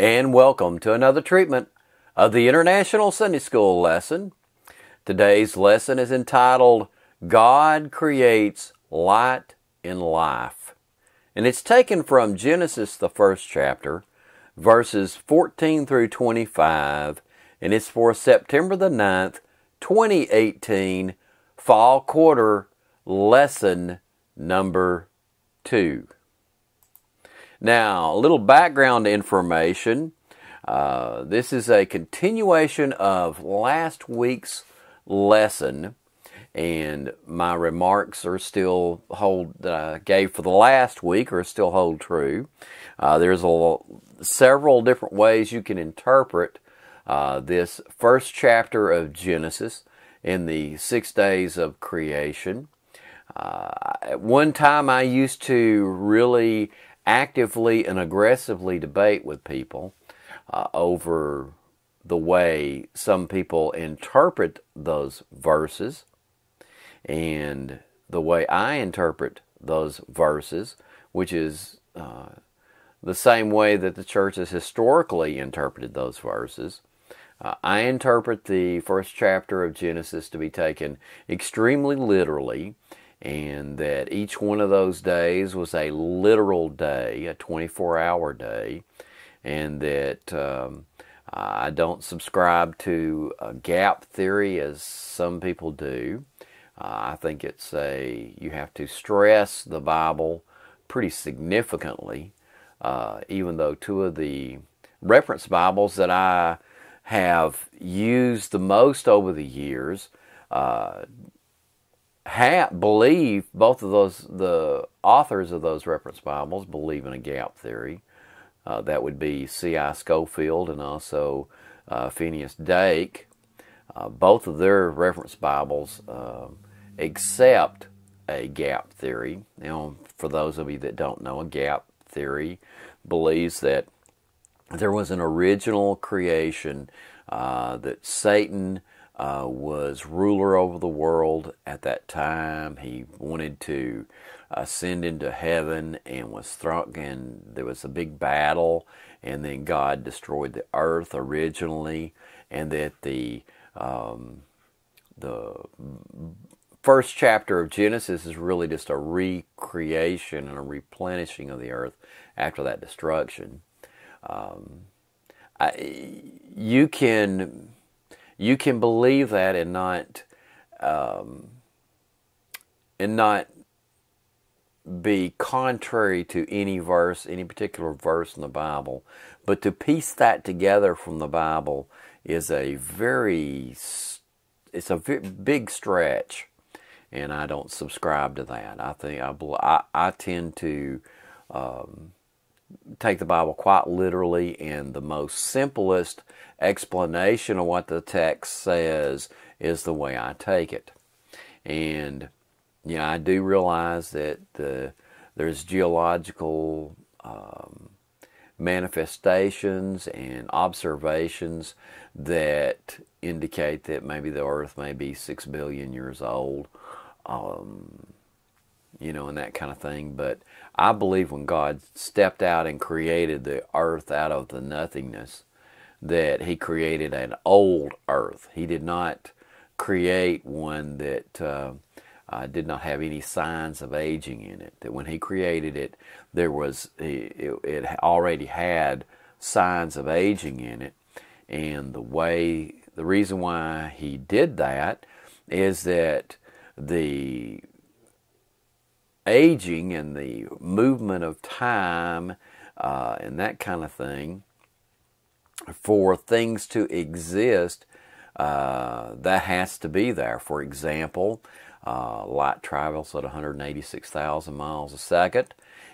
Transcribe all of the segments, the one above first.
And welcome to another treatment of the International Sunday School lesson. Today's lesson is entitled, God Creates Light in Life. And it's taken from Genesis, the first chapter, verses 14 through 25, and it's for September the 9th, 2018, Fall Quarter, Lesson number 2. Now, a little background information. This is a continuation of last week's lesson, and my remarks are still that I gave for the last week are still hold true. There's several different ways you can interpret this first chapter of Genesis in the 6 days of creation. At one time, I used to really actively and aggressively debate with people over the way some people interpret those verses and the way I interpret those verses, which is the same way that the church has historically interpreted those verses. I interpret the first chapter of Genesis to be taken extremely literally, and that each one of those days was a literal day, a 24-hour day, and that I don't subscribe to a gap theory as some people do. I think you have to stress the Bible pretty significantly, even though two of the reference Bibles that I have used the most over the years believe, both of the authors of those reference Bibles believe in a gap theory. That would be C.I. Scofield and also Phineas Dake. Both of their reference Bibles accept a gap theory. Now, for those of you that don't know, a gap theory believes that there was an original creation, that Satan was ruler over the world at that time. He wanted to ascend into heaven and was thrown, and there was a big battle, and then God destroyed the earth originally, and that the first chapter of Genesis is really just a recreation and a replenishing of the earth after that destruction. You can believe that and not be contrary to any particular verse in the Bible, but to piece that together from the Bible is a very big stretch, and I don't subscribe to that. I tend to take the Bible quite literally, and the most simplest explanation of what the text says is the way I take it. And I do realize that there's geological manifestations and observations that indicate that maybe the earth may be 6 billion years old, and that kind of thing. But I believe when God stepped out and created the earth out of the nothingness, that He created an old earth. He did not create one that did not have any signs of aging in it. That when He created it, it already had signs of aging in it. And the reason why He did that is that the aging and the movement of time and that kind of thing, for things to exist, that has to be there. For example, light travels at 186,000 miles a second,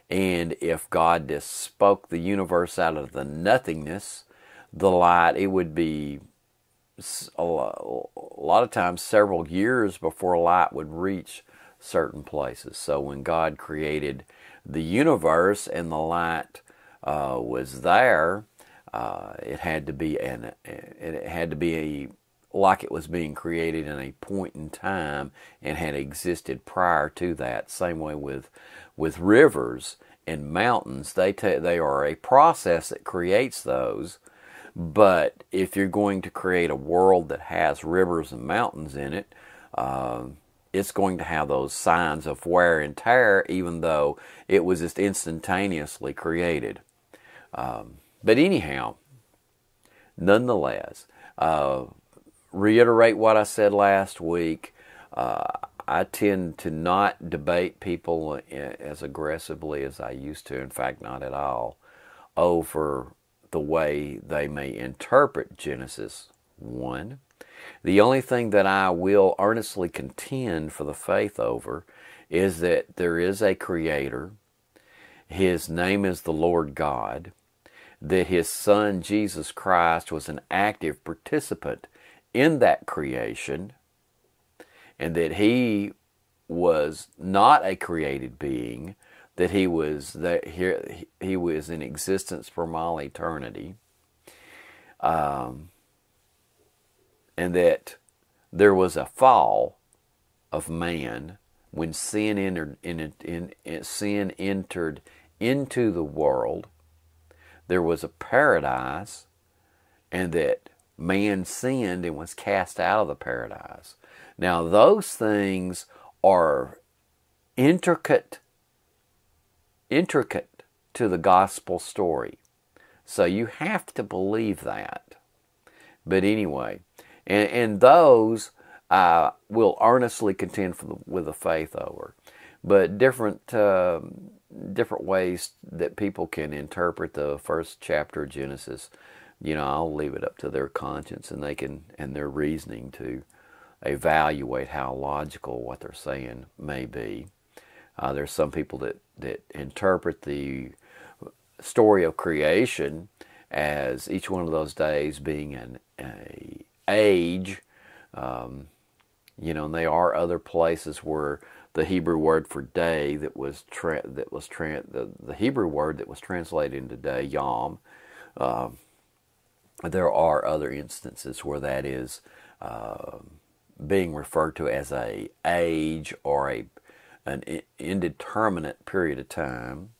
and if God just spoke the universe out of the nothingness, the light, it would be a lot of times several years before light would reach certain places. So when God created the universe and the light was there, it had to be like it was being created in a point in time and had existed prior to that. Same way with rivers and mountains. They are a process that creates those. But if you're going to create a world that has rivers and mountains in it, it's going to have those signs of wear and tear, even though it was just instantaneously created. But anyhow, nonetheless, reiterate what I said last week. I tend to not debate people as aggressively as I used to, in fact, not at all, over the way they may interpret Genesis 1. The only thing that I will earnestly contend for the faith over is that there is a Creator. His name is the Lord God. That His Son, Jesus Christ, was an active participant in that creation. And that He was not a created being. That He was in existence from all eternity. And that there was a fall of man when sin entered into the world. There was a paradise, and that man sinned and was cast out of the paradise. Now those things are intricate to the gospel story. So you have to believe that. But anyway, and those I will earnestly contend with the faith over. But different ways that people can interpret the first chapter of Genesis, I'll leave it up to their conscience and their reasoning to evaluate how logical what they're saying may be. There's some people that interpret the story of creation as each one of those days being an age, and there are other places where the Hebrew word for day the Hebrew word that was translated into day, yom. There are other instances where that is being referred to as a age or an indeterminate period of time.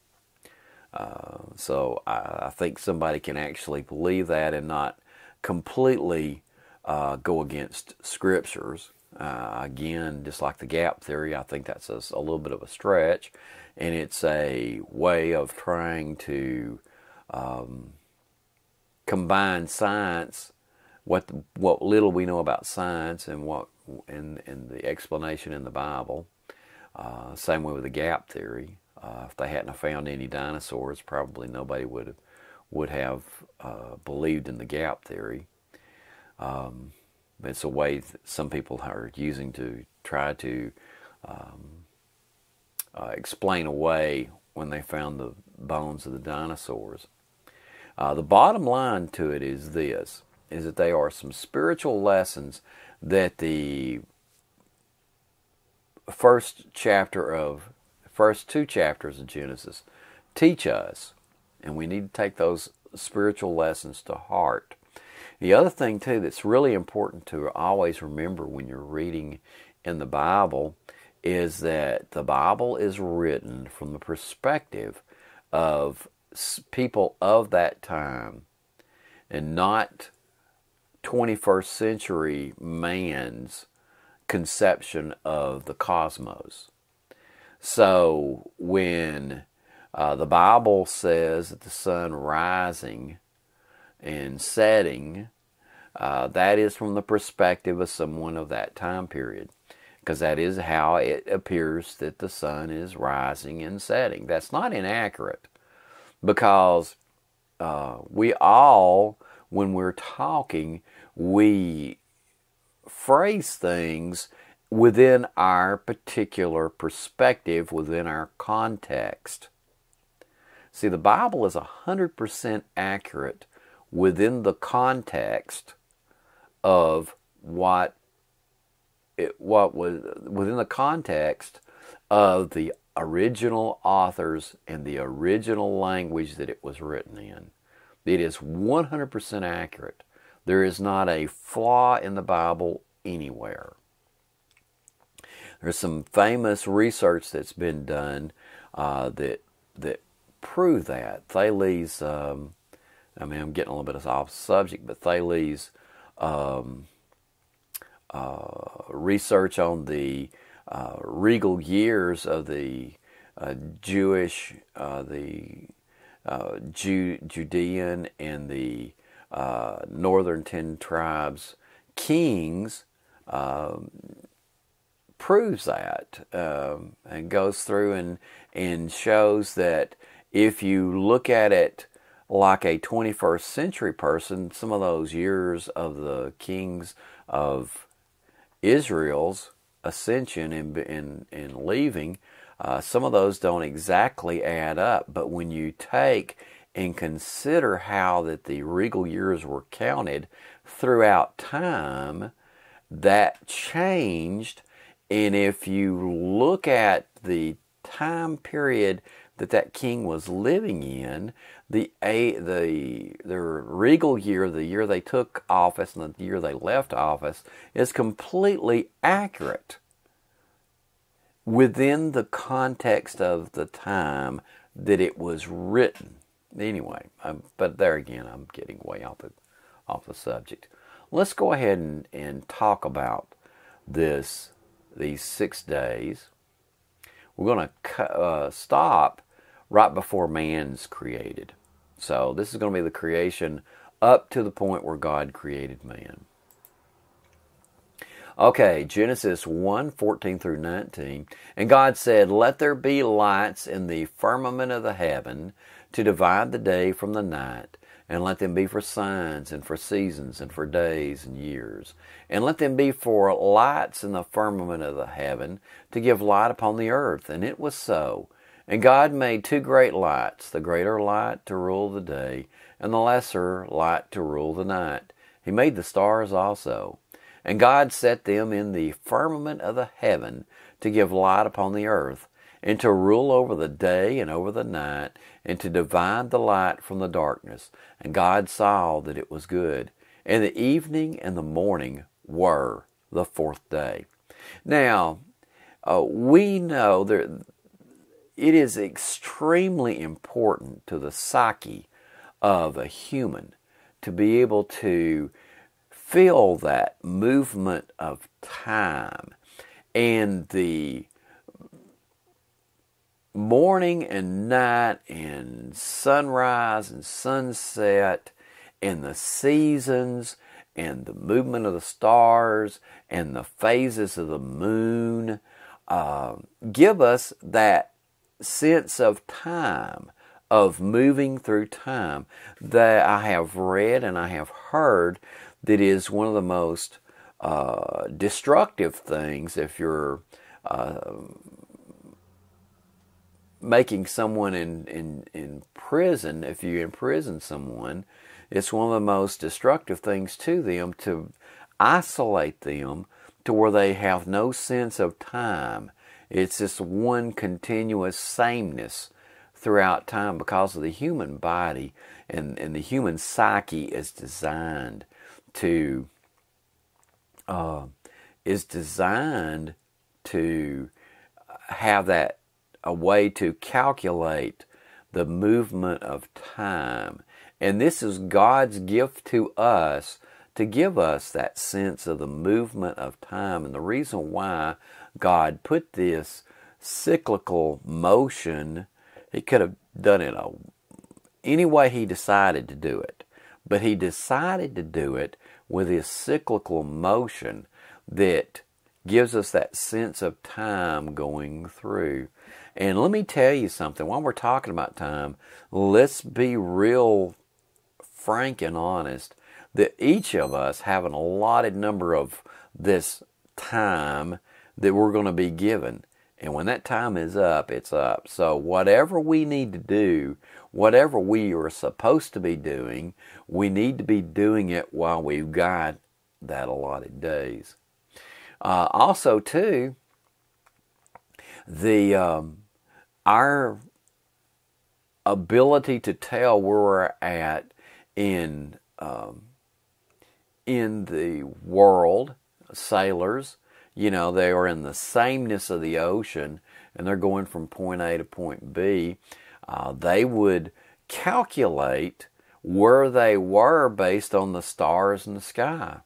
So I think somebody can actually believe that and not completely go against scriptures. Again, just like the gap theory, I think that's a little bit of a stretch, and it's a way of trying to combine science, what little we know about science, and the explanation in the Bible. Same way with the gap theory. If they hadn't found any dinosaurs, probably nobody would have believed in the gap theory. It's a way that some people are using to try to explain away when they found the bones of the dinosaurs. The bottom line to it is this, is that there are some spiritual lessons that the first two chapters of Genesis teach us, and we need to take those spiritual lessons to heart. The other thing, too, that's really important to always remember when you're reading in the Bible is that the Bible is written from the perspective of people of that time and not 21st century man's conception of the cosmos. So when the Bible says that the sun rising and setting, that is from the perspective of someone of that time period, because that is how it appears that the sun is rising and setting. That's not inaccurate, because we all, when we're talking, we phrase things within our particular perspective, within our context. See, the Bible is 100% accurate within the context of what was within the context of the original authors and the original language that it was written in. It is 100% accurate. There is not a flaw in the Bible anywhere. There's some famous research that's been done that prove that. Thales, I'm getting a little bit off subject, but Thales research on the regal years of the Jewish, Judean, and the northern 10 tribes kings proves that, and goes through and shows that if you look at it like a 21st century person, some of those years of the kings of Israel's ascension and leaving, some of those don't exactly add up. But when you take and consider how that the regal years were counted throughout time, that changed. And if you look at the time period that king was living in, the regal year, the year they took office and the year they left office, is completely accurate within the context of the time that it was written. Anyway, but there again, I'm getting way off the subject. Let's go ahead and talk about these 6 days. We're going to stop right before man's created. So this is going to be the creation up to the point where God created man. Okay, Genesis 1:14 through 19. And God said, "Let there be lights in the firmament of the heaven to divide the day from the night, and let them be for signs and for seasons and for days and years. And let them be for lights in the firmament of the heaven to give light upon the earth." And it was so. And God made 2 great lights, the greater light to rule the day, and the lesser light to rule the night. He made the stars also. And God set them in the firmament of the heaven to give light upon the earth, and to rule over the day and over the night, and to divide the light from the darkness. And God saw that it was good. And the evening and the morning were the 4th day. Now, we know that it is extremely important to the psyche of a human to be able to feel that movement of time, and the morning and night and sunrise and sunset and the seasons and the movement of the stars and the phases of the moon give us that sense of time, of moving through time, that I have read and I have heard that is one of the most destructive things if you're making someone in prison. If you imprison someone, it's one of the most destructive things to them to isolate them to where they have no sense of time. It's just one continuous sameness throughout time, because of the human body and the human psyche is designed to have that a way to calculate the movement of time. And this is God's gift to us, to give us that sense of the movement of time. And the reason why God put this cyclical motion, He could have done it any way He decided to do it. But He decided to do it with His cyclical motion that gives us that sense of time going through. And let me tell you something, while we're talking about time, let's be real frank and honest that each of us have an allotted number of this time that we're going to be given. And when that time is up, it's up. So whatever we need to do, whatever we are supposed to be doing, we need to be doing it while we've got that allotted days. Also, too, our ability to tell where we're at in the world, sailors, they are in the sameness of the ocean, and they're going from point A to point B. They would calculate where they were based on the stars in the sky.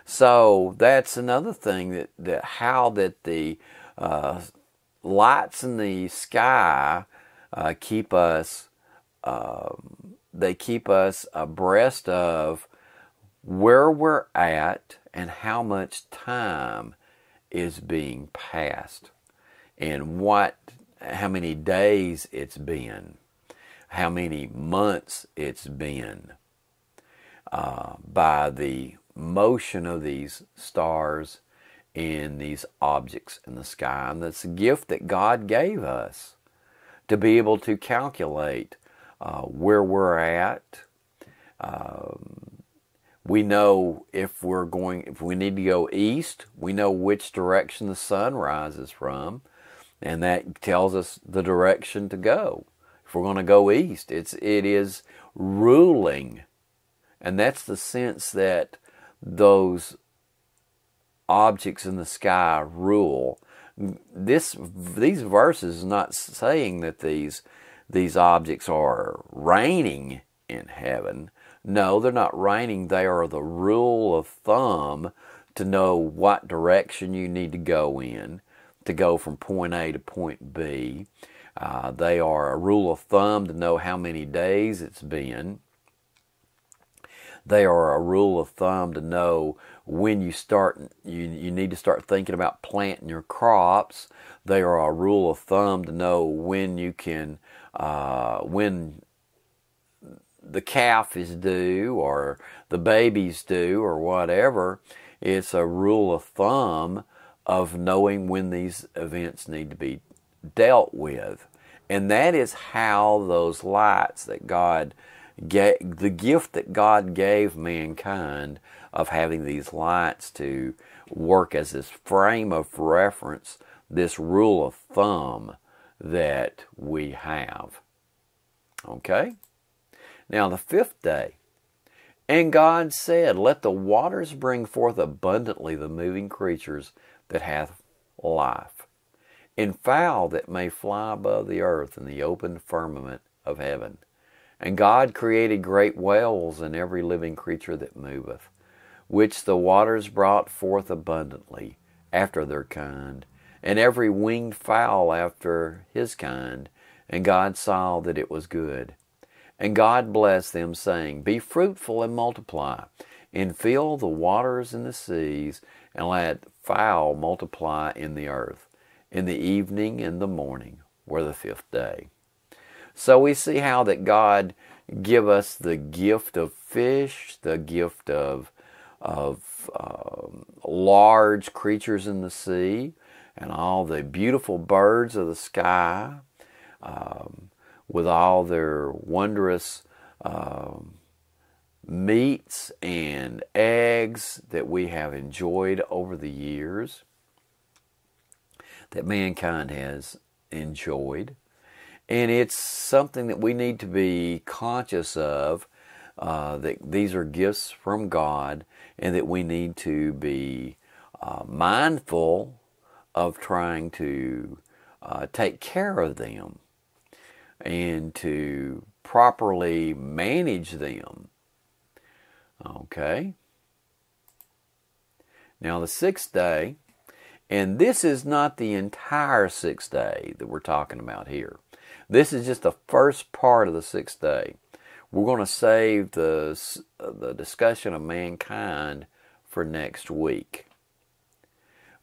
So that's another thing that how that the lights in the sky keep us. They keep us abreast of where we're at and how much time is being passed, and how many days it's been, how many months it's been, by the motion of these stars and these objects in the sky. And that's a gift that God gave us to be able to calculate where we're at. We know if we need to go east, we know which direction the sun rises from, and that tells us the direction to go. If we're going to go east, it is ruling. And that's the sense that those objects in the sky rule. These verses are not saying that these objects are reigning in heaven. No, they're not reigning. They are the rule of thumb to know what direction you need to go in, to go from point A to point B. They are a rule of thumb to know how many days it's been. They are a rule of thumb to know when you need to start thinking about planting your crops. They are a rule of thumb to know when you can, when the calf is due or the baby's due or whatever. It's a rule of thumb of knowing when these events need to be dealt with. And that is how those lights that God gave, the gift that God gave mankind of having these lights to work as this frame of reference, this rule of thumb that we have. Okay? Now the fifth day, and God said, let the waters bring forth abundantly the moving creatures that hath life, and fowl that may fly above the earth in the open firmament of heaven. And God created great whales and every living creature that moveth, which the waters brought forth abundantly after their kind, and every winged fowl after his kind. And God saw that it was good. And God blessed them, saying, be fruitful and multiply, and fill the waters in the seas, and let fowl multiply in the earth. In the evening and the morning were the fifth day. So we see how that God give us the gift of fish, the gift of large creatures in the sea, and all the beautiful birds of the sky, with all their wondrous meats and eggs that we have enjoyed over the years, that mankind has enjoyed. And it's something that we need to be conscious of, that these are gifts from God, and that we need to be mindful of trying to take care of them and to properly manage them. Okay? Now the sixth day, and this is not the entire sixth day that we're talking about here. This is just the first part of the sixth day. We're going to save the discussion of mankind for next week.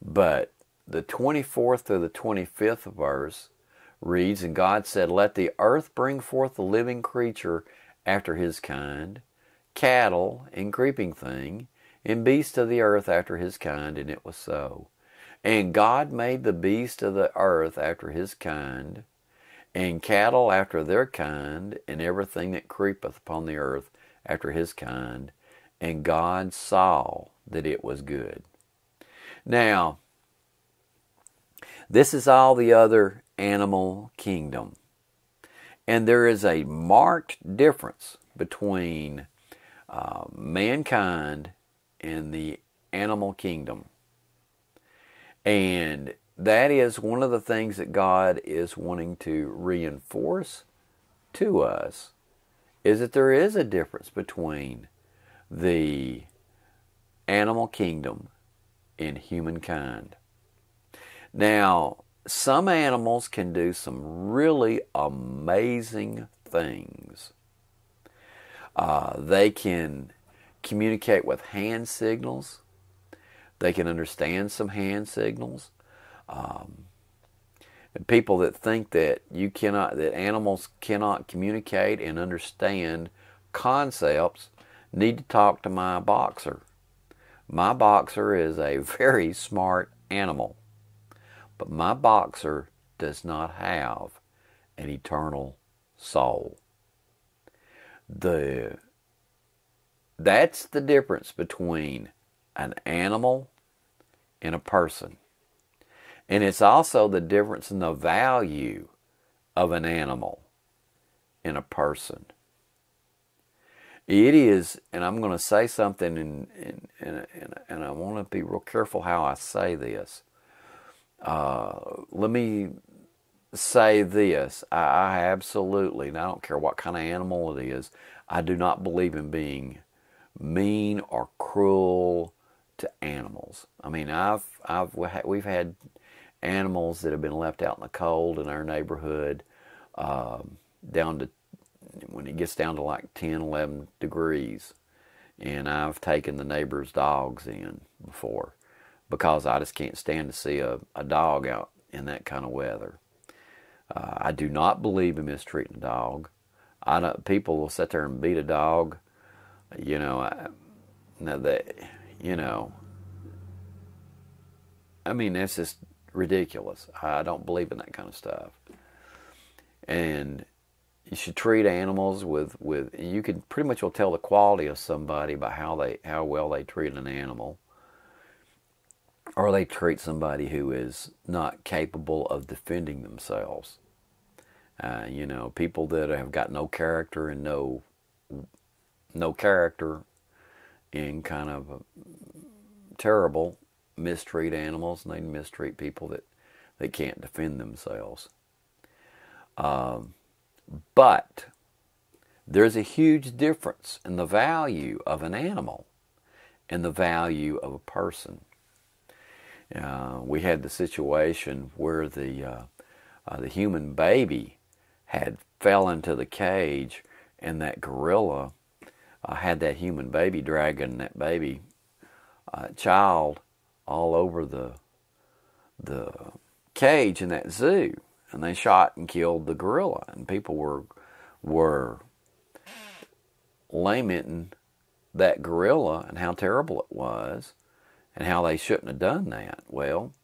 But the 24th through the 25th verse reads, and God said, let the earth bring forth a living creature after his kind, cattle and creeping thing, and beast of the earth after his kind, and it was so. And God made the beast of the earth after his kind, and cattle after their kind, and everything that creepeth upon the earth after his kind. And God saw that it was good. Now, this is all the other animal kingdom. And there is a marked difference between mankind and the animal kingdom. And that is one of the things that God is wanting to reinforce to us is that there is a difference between the animal kingdom and humankind. Now, some animals can do some really amazing things. They can communicate with hand signals. They can understand some hand signals. And people that think that that animals cannot communicate and understand concepts need to talk to my boxer. My boxer is a very smart animal, but my boxer does not have an eternal soul. That's the difference between an animal and a person. And it's also the difference in the value of an animal and a person. It is, and I'm going to say something, and I want to be real careful how I say this. Let me say this. I absolutely, and I don't care what kind of animal it is, I do not believe in being mean or cruel to animals. I mean, we've had animals that have been left out in the cold in our neighborhood, down to, when it gets down to like 10, 11 degrees. And I've taken the neighbors' dogs in before because I just can't stand to see a dog out in that kind of weather. I do not believe in mistreating a dog. People will sit there and beat a dog. I mean, that's just ridiculous. I don't believe in that kind of stuff. And you should treat animals with you can pretty much will tell the quality of somebody by how well they treat an animal, or they treat somebody who is not capable of defending themselves. People that have got no character and no character and kind of terrible mistreat animals, and they mistreat people that can't defend themselves. But there's a huge difference in the value of an animal and the value of a person. We had the situation where the human baby had fell into the cage, and that gorilla had that human baby dragging that baby child all over the cage in that zoo. And they shot and killed the gorilla, and people were lamenting that gorilla and how terrible it was, and how they shouldn't have done that. Well,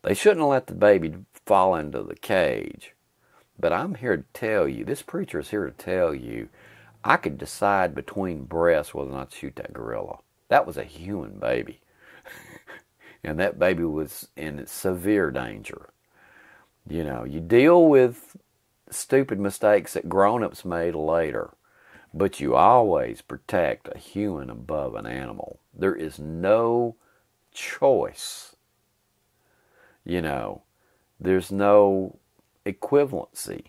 they shouldn't have let the baby fall into the cage. But I'm here to tell you, this preacher is here to tell you, I could decide between breaths whether or not to shoot that gorilla. That was a human baby. And that baby was in severe danger. You deal with stupid mistakes that grown-ups made later, but you always protect a human above an animal. There is no choice. There's no equivalency.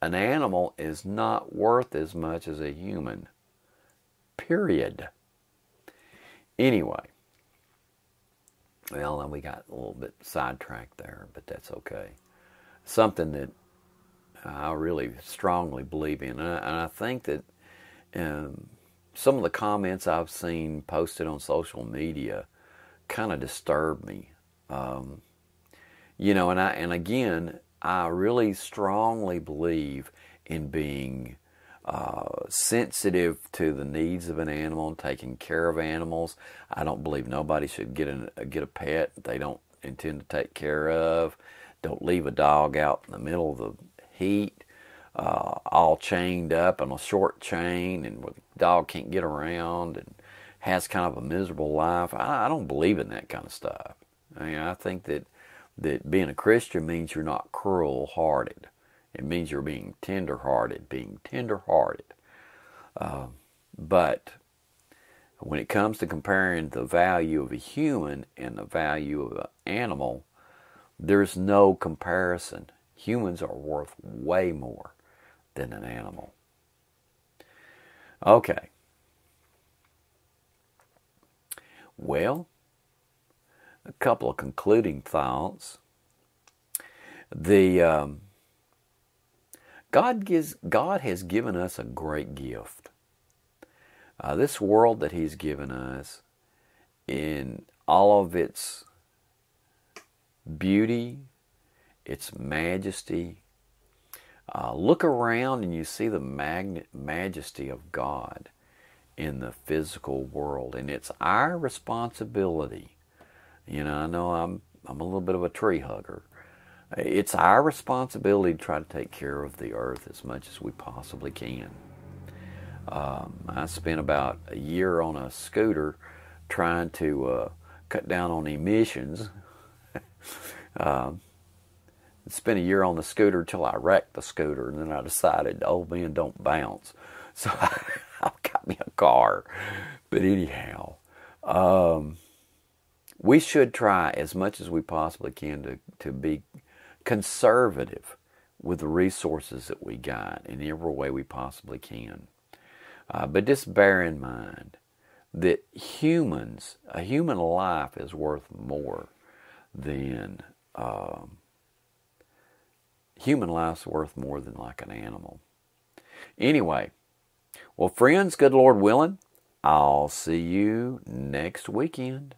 An animal is not worth as much as a human. Period. Anyway. Well, then we got a little bit sidetracked there, but that's okay. Something that I really strongly believe in, and I think that some of the comments I've seen posted on social media kind of disturb me. And again, I really strongly believe in being sensitive to the needs of an animal and taking care of animals. I don't believe nobody should get a pet that they don't intend to take care of. Don't leave a dog out in the middle of the heat, all chained up on a short chain, and the dog can't get around and has kind of a miserable life. I don't believe in that kind of stuff. I think that being a Christian means you're not cruel-hearted. It means you're being tender-hearted. But when it comes to comparing the value of a human and the value of an animal, there's no comparison. Humans are worth way more than an animal. Okay. Well, a couple of concluding thoughts. God has given us a great gift. This world that He's given us, in all of its beauty, its majesty, look around and you see the majesty of God in the physical world, and it's our responsibility. I know I'm a little bit of a tree hugger. It's our responsibility to try to take care of the earth as much as we possibly can. I spent about a year on a scooter trying to cut down on emissions. Spent a year on the scooter till I wrecked the scooter, and then I decided old men don't bounce. So I got me a car. But anyhow, we should try as much as we possibly can to be conservative with the resources that we got in every way we possibly can. But just bear in mind that a human life is worth more than, human life's worth more than like an animal. Anyway, well, friends, good Lord willing, I'll see you next weekend.